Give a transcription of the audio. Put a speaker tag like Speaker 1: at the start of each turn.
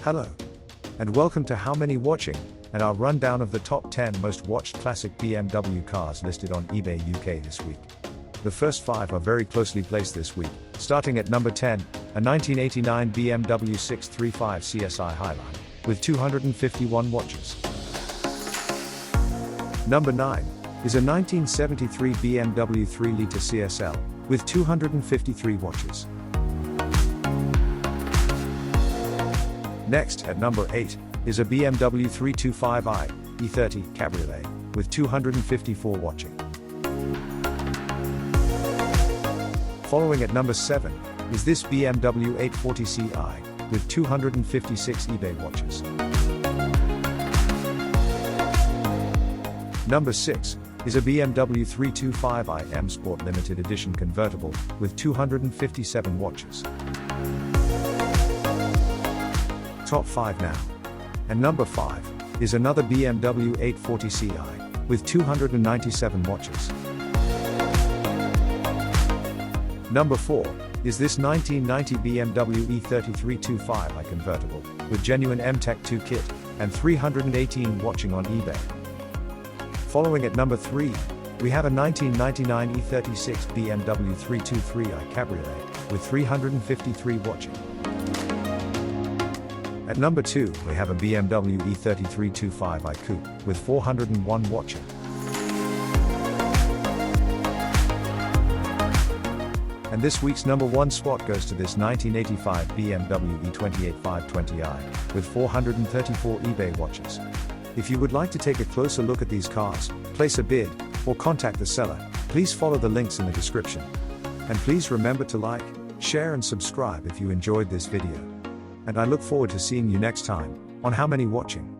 Speaker 1: Hello, and welcome to How Many Watching, and our rundown of the top 10 most watched classic BMW cars listed on eBay UK this week. The first 5 are very closely placed this week, starting at number 10, a 1989 BMW 635 CSi Highline, with 251 watches. Number 9 is a 1973 BMW 3-litre CSL, with 253 watches. Next, at number 8, is a BMW 325i E30 Cabriolet, with 254 watching. Following at number 7, is this BMW E30 with 256 eBay watches. Number 6, is a BMW 325i M Sport Limited Edition Convertible, with 257 watches. Top 5 now. And number 5 is another BMW E30 with 297 watches. Number 4 is this 1990 BMW E30 325i Convertible with genuine M-Tech 2 kit and 318 watching on eBay. Following at number 3, we have a 1999 E36 BMW 323i Cabriolet with 353 watching. At number 2, we have a BMW E30 325i Coupe with 401 watching. And this week's number 1 spot goes to this 1985 BMW E28 520i with 434 eBay watches. If you would like to take a closer look at these cars, place a bid, or contact the seller, please follow the links in the description. And please remember to like, share and subscribe if you enjoyed this video. And I look forward to seeing you next time, on How Many Watching.